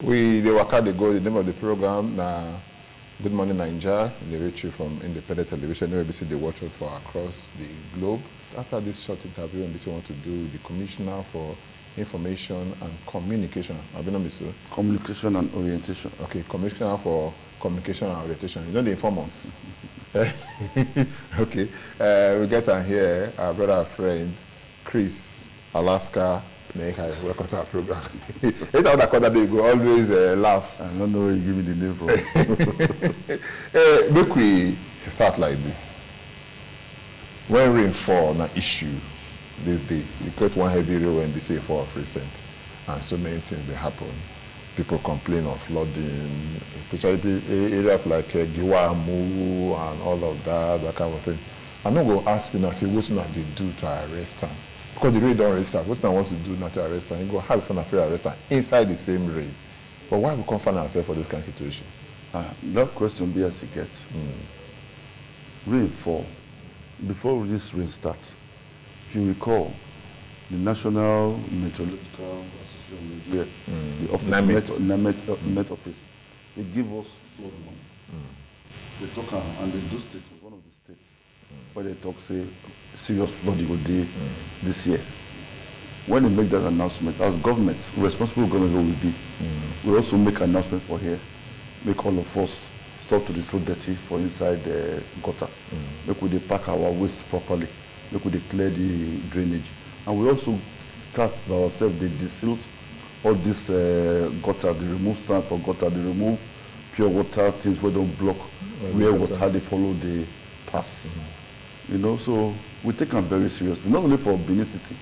They work out, they go, the name of the program, Good Morning Naija, they reach you from independent television, NBC, they watch it for across the globe. After this short interview, NBC want to do the Commissioner for Information and Communication. Communication and Orientation. Okay, Commissioner for Communication and Orientation. You know the informants. Okay, we get on here, our brother, friend, Chris, Alaska. Welcome to our program. Every time I call that, they go always laugh. I don't know where you give me the name from. Make we start like this. When rain fall, an issue this day, you got one heavy rain when they say fall of recent, and so many things they happen. People complain of flooding, especially areas like Giwamu and all of that kind of thing. I'm not going to ask you now, say, what they do to arrest them? Because the rain don't arrest her. What I want to do not to arrest her, you go have fun after arrest her inside the same rain. But why we can't find ourselves for this kind of situation? That question be as it gets. Rainfall. Before this rain starts, if you recall, the National Meteorological Association, the office, Met Office, they give us flood money. They talk and they do states, one of the states, where they talk, say, serious flooding will be this year. When they make that announcement, as governments, responsible government will be, we also make an announcement for here, make all of us stop to the throw dirty for inside the gutter, make we pack our waste properly, make we clear the drainage. And we also start by ourselves, they deseal all this gutter, they remove sand for gutter, they remove pure water, things where don't block, where water they follow the pass. You know, so we take them very seriously, not only for Benin City,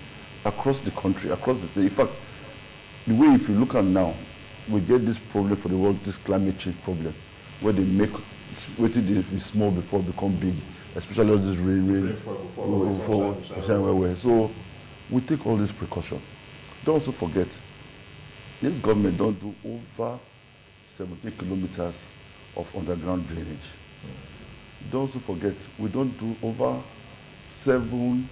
across the country, across the state. In fact, the way if you look at now, we get this problem for the world, this climate change problem, where they make waiting to be small before it become big, especially all this rain. So we take all this precaution. Don't also forget, this government don't do over 17 kilometers of underground drainage. Don't also forget, we don't do over 7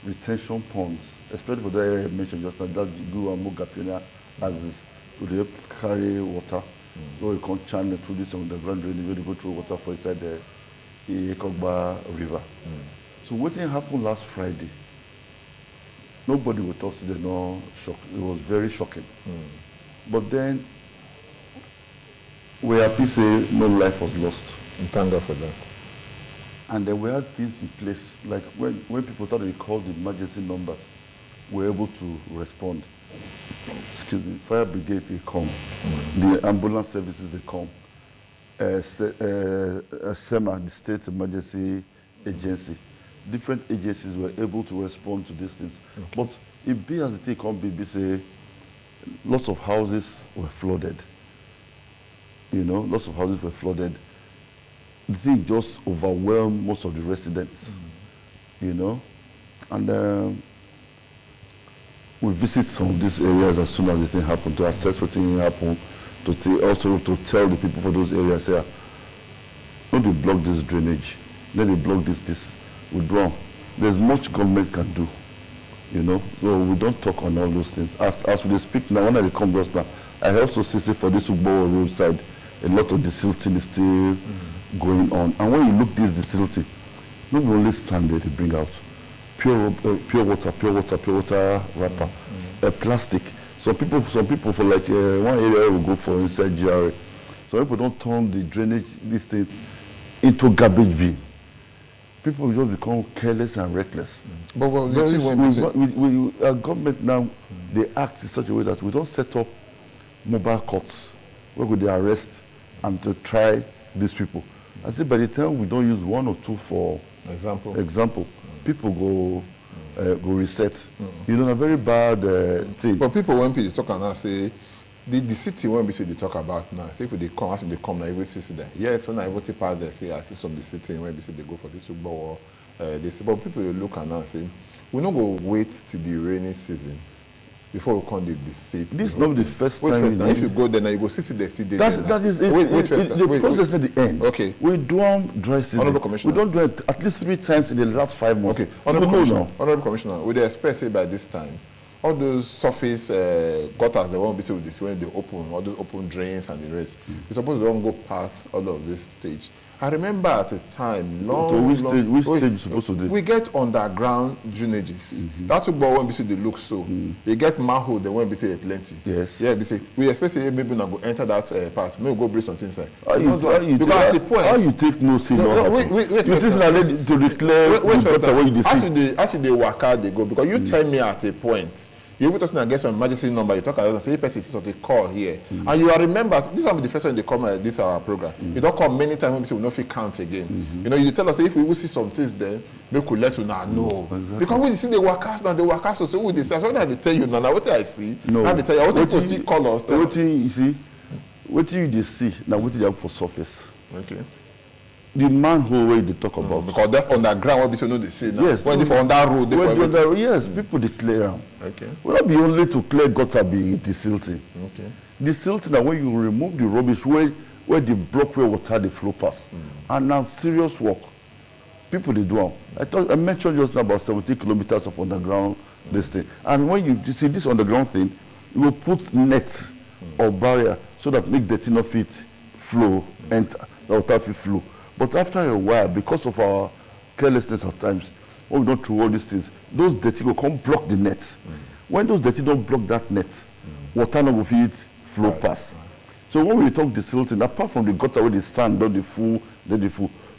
retention ponds, especially for the area I mentioned just now, that's the Guru and Mogapiona axis, where they carry water. So you can't channel through this underground drainage, where they go through water for inside the Ekogba River. So what happened last Friday, nobody would talk to them, no shock. It was very shocking. But then, we are happy to say no life was lost. And thank God for that. And then we had things in place, like when people started to call the emergency numbers, we were able to respond. Excuse me, fire brigade, they come. The ambulance services, they come. SEMA, the State Emergency Agency, different agencies were able to respond to these things. But it be as the thing can be, say, lots of houses were flooded. You know, lots of houses were flooded. The thing just overwhelmed most of the residents, you know. And we visit some of these areas as soon as the thing happened, to assess what thing happened, also to tell the people for those areas here, don't they block this drainage, then they block this, withdraw. There's much government can do, you know. So we don't talk on all those things. As we speak now, when I come just now, I also see for this Ugbo roadside, a lot of desilting is still going on. And when you look this desilting, not only sand they bring out, pure water wrapper, plastic. Some people for like one area will go for inside GRA. Some people don't turn the drainage this thing into garbage bin. People just become careless and reckless. But our government now, they act in such a way that we don't set up mobile courts where we they arrest and to try these people. I say by the time we don't use 1 or 2 for example, people go reset. You know, a very bad thing. But people, when people talk and say, the city when we say they talk about now, say if they come, actually they come now, every city there. Yes, when I go to pass there, say I see some of the city when we say they go for this football, they say, but people will look and now say, we not go wait till the rainy season before we come the seat. This is not the first time. If you go there now, you go sit there, that is it. The process at the end. Okay. We do dry season. Honorable Commissioner. We don't do it at least 3 times in the last 5 months. Okay. Honorable Commissioner, we expect say by this time, all those surface gutters, they won't be with this when they open, all those open drains and the rest. You're supposed to don't go past all of this stage. I remember at a time, which stage is supposed to do? We get underground drainages. That's what when we see the look so. You get manhole, then when we see plenty. Yes. Yeah, we say we especially maybe not go enter that part. Maybe go bring something inside. How you take no see? Wait, you think to declare as they work out, they go because you tell me at a point. You even just get some emergency number, you talk about it, say, person is a call here. And you are remember, this will be the first time they come at this our program. You don't come many times when people will not feel count again. You know, you tell us, if we will see some things then, we could let you know. Exactly. Because when you see the workers now, the workers so what they say, so now they tell you now, what I see, now they tell you, what people still call us. What you see, what you see, now what you have for surface. Okay. The manhole where they talk about. Because that's underground, what people know they say now. Yes. When they for on that road, they for everything. Yes, people declare them. Okay. Will not be only to clear gutter be the silting. Okay. The silting that when you remove the rubbish where the block where water they flow past. And now serious work. People they do them. I mentioned just now about 70 kilometers of underground this thing. And when you see this underground thing, you will put net or barrier so that make dirty not fit flow and the water fit flow. But after a while, because of our carelessness at times, when we don't do all these things, those dirty will come block the net. When those dirty don't block that net, water no go fit flow past. So when we talk desilting, apart from the gutter where the sand, then the full,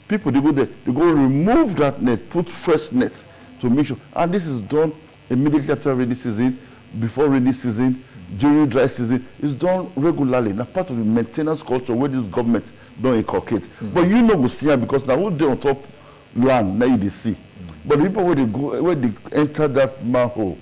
people they go there, they go remove that net, put fresh nets to make sure. And this is done immediately after rainy season, before rainy season, during dry season. It's done regularly. Now part of the maintenance culture where this government don't inculcate. But you know we see them because now what they on top land, now you see. But the people where they enter that manhole,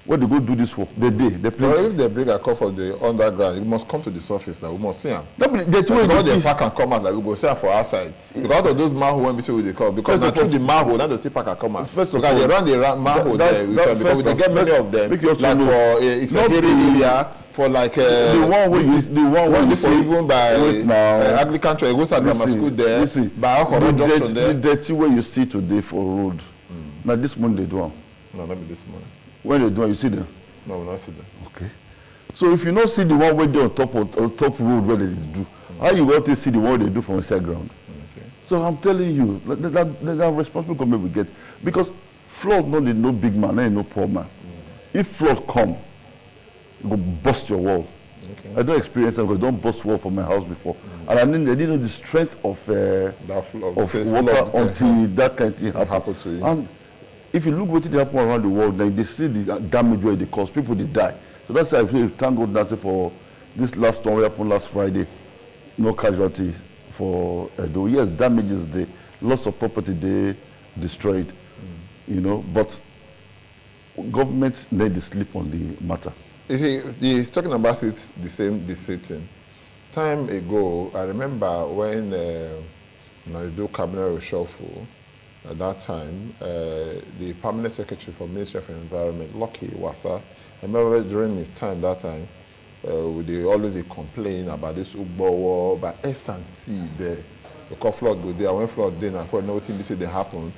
where they go do this work, they play. Well, if they bring a call for the underground, it must come to the surface now. We must see them. No, but they park and come out, like we go see them for outside. Because out of those manhole when we say they call, because now through the manhole, now they still park and come out. Because they run the manhole there, because they get many of them. Like for it's a very area. For like the one for even by agriculture, it goes to grammar school there, by Okoro Junction there. The dirty way you see today for road. Now this morning they do them. No, not this morning. When they do them, you see them? No, we not see them. Okay. So if you not see the one where they on top road where they do, how you want to see the one they do from inside ground? Okay. So I'm telling you, that responsible government we get because flood no big man, no poor man. If flood come, you go bust your wall. Okay. I don't experience that because I don't bust wall from my house before. And I didn't know the strength of water until that kind of thing happened to you. And if you look what happen around the world, then they see the damage where they cause. People they die. So that's why I say thank God that's for this last storm that happened last Friday. No casualty for EDO. Yes, damages there. Lots of property they destroyed. You know, but government need to sleep on the matter. You see, he's talking about it the same thing. Time ago, I remember when the EDO cabinet reshuffle, at that time, the permanent secretary for Ministry of Environment, Lucky Wasa, I remember during his time that time, they always complain about this Ugbo, about S&T there. Because flood go there, when flood there, and for nothing they happen,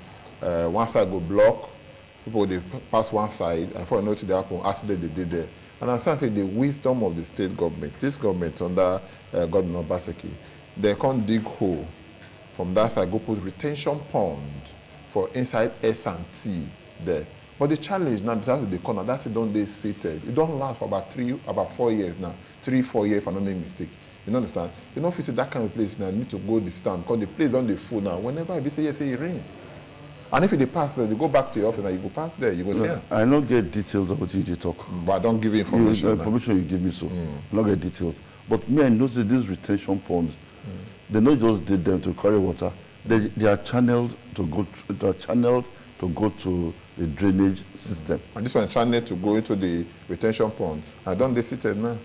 one side go block, people they pass one side, and for nothing they happen, accident they did there. And I say the wisdom of the state government, this government under Governor Obaseki, they can't dig hole from that side, go put retention pond for inside S&T there. But the challenge now, besides with the corner, that's it don't they seated. It don't last for about 4 years now. 3-4 years if I don't make mistake. You understand? You know if you see that kind of place now, need to go this time because the place don't they full now. Whenever they say yes, it rain. And if they pass there, they go back to your office and you go pass there, you go see them. I don't get details of what you talk. But I don't give you information. Information you give me so. I don't get details. But me, I notice these retention ponds, they not just did them to carry water. They are channeled to go to the drainage system. And this one is channeled to go into the retention pond. I don't they seated now.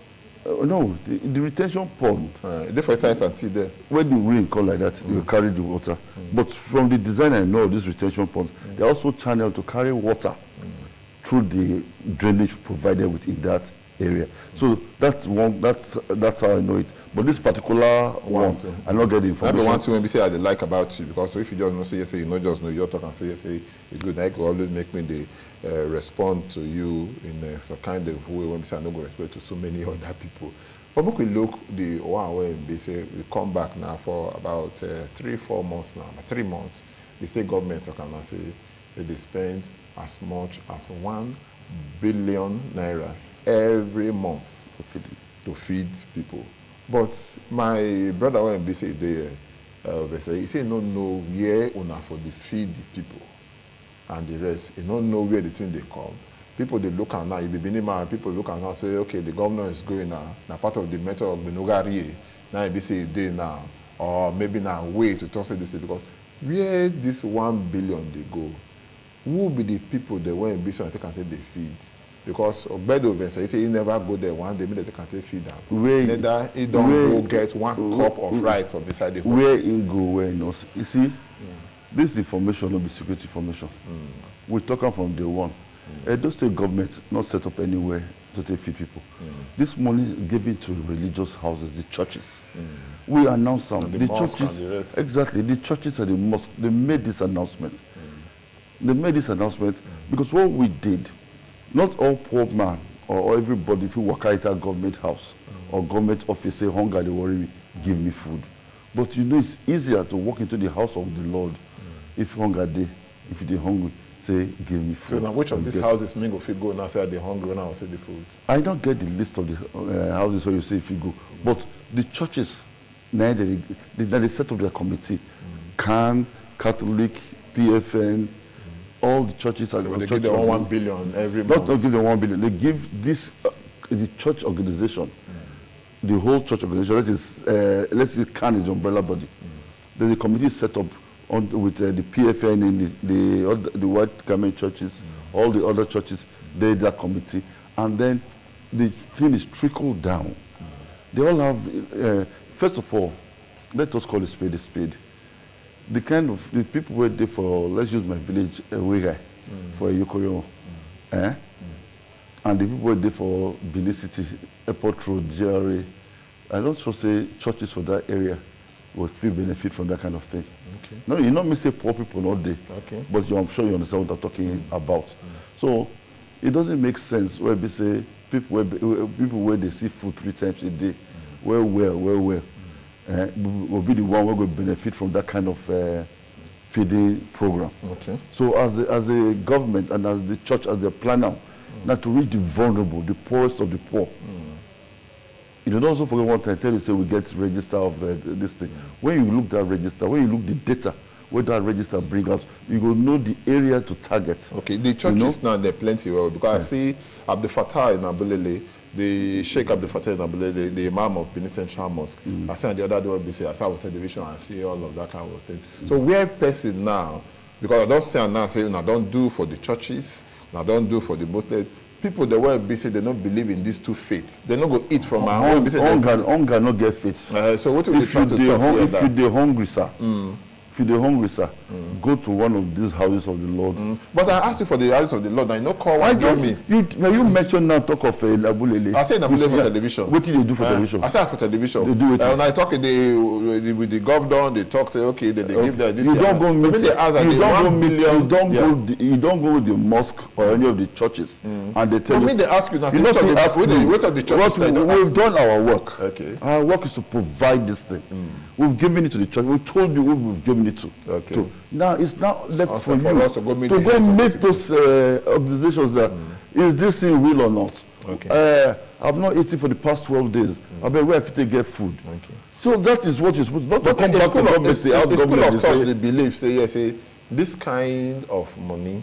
No, the retention pond. They for S&T there. When the rain come like that, you carry the water. But from the design I know of this retention ponds, they're also channeled to carry water through the drainage provided within that area. So that's how I know it. But this particular one, I not get the information. Maybe one thing when we say I like about you, because if you just know, say yes, you know, just know your talk and say yes, it's good. I could always make me the respond to you in a so kind of way when we say I don't go respect to so many other people. But when we look the one way we say we come back now for about 3-4 months now, 3 months. The state government talk and say they spend as much as 1 billion naira every month to feed people. But my brother when be say they say he say no know where una for the feed the people and the rest. He don't know where the thing they come. People they look at now, you be minimum, people look at now say, okay, the governor is going now. Now part of the method of Benogari, now be say day now, or maybe now wait to talk say this because where this 1 billion they go, who be the people that went in business and take and take the feed? Because Obedo he say he never go there one day, they can take feed down. Neither he don't go get 1 cup of rice from inside the home. Where in go, where in us. You see, this information will be secret information. We're talking from day one. Edo State government not set up anywhere to take feed people. This money given to religious houses, the churches. We announced some. The churches, and the rest. Exactly. The churches and the mosque, they made this announcement. They made this announcement because what we did, not all poor man or everybody who work at a government house or government office say hunger they worry me, give me food. But you know it's easier to walk into the house of the Lord if hunger day, if you're hungry, say give me food. So now which of these houses me go fit go now say they're hungry when I say the food? I don't get the list of the houses where you say if you go, but the churches now they set up their committee, CAN, Catholic, PFN. All the churches so they give them 1 billion every month. Not give them 1 billion. They give this the church organization, the whole church organization. Let's say CAN is the umbrella body. Then the committee is set up with the PFN and the white garment churches, all the other churches. They that committee, and then the thing is trickled down. They all have. First of all, let us call a spade a spade. The kind of the people were there for, let's use my village, Wigai, for Yokoyo, and the people were there for Benin City, Airport Road, GRA. I don't trust say churches for that area would feel benefit from that kind of thing. Okay. No, you not me say poor people not there, but I'm sure you understand what I'm talking about. So it doesn't make sense where we say people where they see food 3 times a day, well. Will be the one who will benefit from that kind of feeding program. Okay. So as a government and as the church, as the planner, now to reach the vulnerable, the poorest of the poor. You don't also forget what I tell you, say we get register of this thing. When you look that register, when you look the data, what that register bring out, you will know the area to target. Okay, the churches now, they're plenty, because I see Abdel Fattah in Abulele, the Sheikh Abdel Fattah in Abulele, the Imam of Benin Central Mosque. I see on the other day, I saw on television and see all of that kind of thing. So where person now, because I don't say now, say, I don't do for the churches, I don't do for the Muslims. People that were busy, they don't believe in these 2 faiths. They don't go eat from our own. Hunger not get faith. So what will they try to talk here? If you're hungry, sir, go to one of these houses of the Lord. But I asked you for the houses of the Lord, and you know call one give me. You mentioned now talk of Nabulele. I said Nabulele for television. What did they do for television? I said for television. They do it. When I talk with the governor, they talk, say, okay, they give them this. You don't go meet. You don't go with the mosque or any of the churches, and they tell you. They ask you now. Which of the churches? We've done our work. Okay. Our work is to provide this thing. We've given it to the church. We told you we've given it to. Okay. Now it's now left for you us to go meet those organizations that is this thing real or not. Okay. I've not eaten for the past 12 days. I mean, where have to get food? Okay. So that is what you're supposed to not come back to government. The school of thought, they believe, say this kind of money,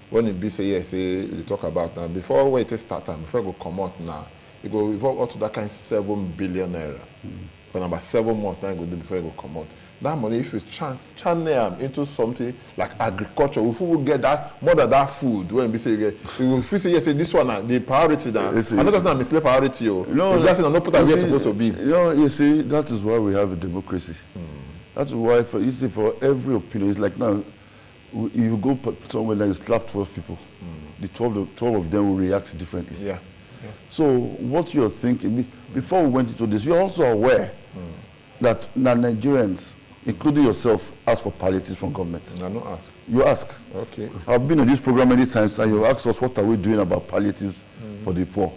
when it be say they talk about now, before when it start time, before it go come out now, it go evolve up to that kind of 7 billion naira. For about 7 months, now it go do before it go come out. That money, if you channel them into something like agriculture, if we will get that more than that food, when we say we will say yes, this one the priority now. I'm not just misplay priority. No, the blessing not put where it's supposed to be. You see, that is why we have a democracy. That's why for every opinion, it's like now you go somewhere like slap 12 people, the 12 of them will react differently. Yeah. So what you're thinking, before we went into this, you're also aware that Nigerians, including yourself, ask for palliatives from government. I don't ask. You ask. Okay. I've been on this program many times, and you ask us what are we doing about palliatives for the poor.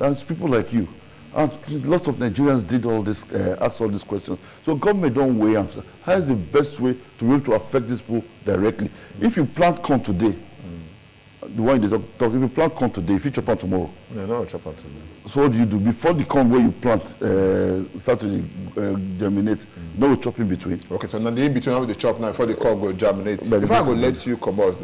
And it's people like you. And lots of Nigerians did all this, ask all these questions. So government don't weigh answer. How is the best way to be able to affect these people directly? If you plant corn today, the one they talk, if you plant corn today, if you chop on tomorrow. No, no, chop on today. So what do you do? Before the corn where you plant start to germinate, no chop in between. Okay, so now the in between how they chop now before the corn go germinate. But if I go let you come out,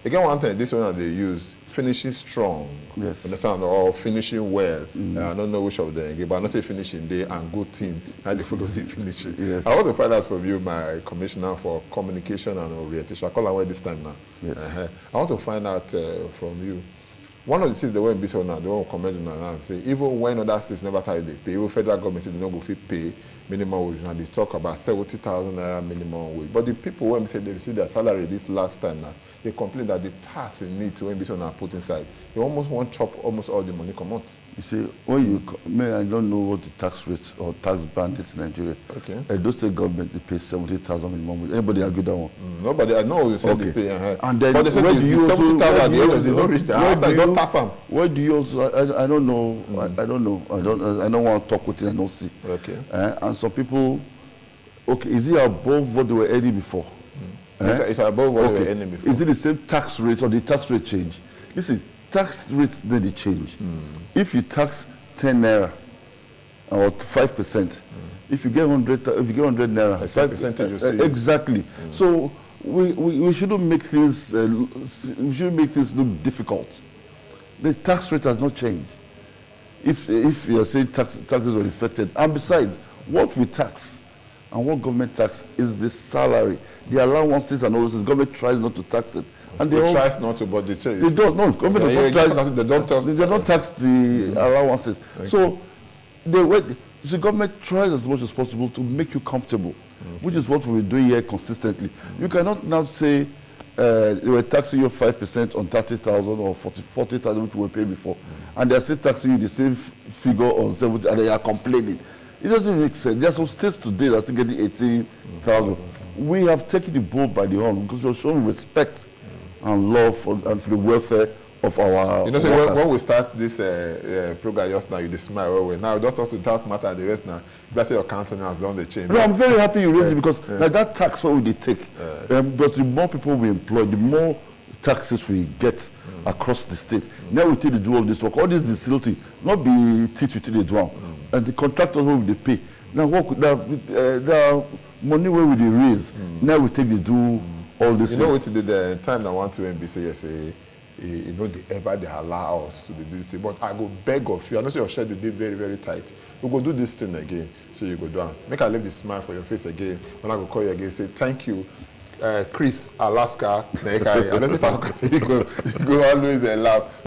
again one thing, this one that they use, finishing strong. Yes. Understand? Or finishing well. I don't know which of them, but I not say finishing day and good thing. How they follow the finishing. Yes. I want to find out from you, my commissioner for communication and orientation. I call her this time now. Yes. I want to find out from you. One of the things they won't be so now, they won't comment on now. Say even when other states never tell you they pay, even federal government say they don't go fit pay minimum wage. Now they talk about 70,000 naira minimum wage. But the people when say they receive their salary this last time now, they complain that the tax in it when be so now put inside, they almost want chop almost all the money come out. You see, when you, I don't know what the tax rates or tax band is in Nigeria. Okay. Edo State government, they pay 70,000 minimum wage. Anybody agree that one? Nobody, I know you said they pay. And then but they said the 70,000 at the end of the day, don't reach there. After you don't tax them. Where do you also, I don't know, I don't know. I don't want to talk with it, I don't see. Okay. And some people, okay, is it above what they were earning before? It's above what they were earning before. Is it the same tax rate or the tax rate change? Listen, tax rates then they change. If you tax 10 naira or 5%, if you get 100 naira, 5%, exactly. So we shouldn't make things look difficult. The tax rate has not changed. If you are saying taxes are affected, and besides, what we tax and what government tax is the salary, the allowances and all this. Government tries not to tax it. And they tries not to, but they try. They don't. No, government they don't tax the allowances. Okay. So the government tries as much as possible to make you comfortable, which is what we're doing here consistently. You cannot now say they were taxing you 5% on 30,000 or 40,000, which we were paying before, and they're still taxing you the same figure on 70, and they are complaining. It doesn't make sense. There are some states today that are still getting 18,000. We have taken the bull by the horn because we're showing respect and love for the welfare of our You know, so when we start this program just now, you just smile. Now we don't talk to tax matter and the rest now. Let's say your counting has done the change. No, I'm very happy you raised it because like that tax, what would they take? But the more people we employ, the more taxes we get across the state. Now we take to do all this work. All this facility, not be teach you till they do. And the contractors will they pay. Now what the money where we they raise, now we take to do all this. You know what the time I want to NBC say, you know, they allow us to do this thing. But I go beg of you. I know your schedule did very, very tight. We go do this thing again. So you go down. Make I leave the smile for your face again. When I go call you again, say thank you. Chris, Alaska, I don't know if I can say you go always laugh.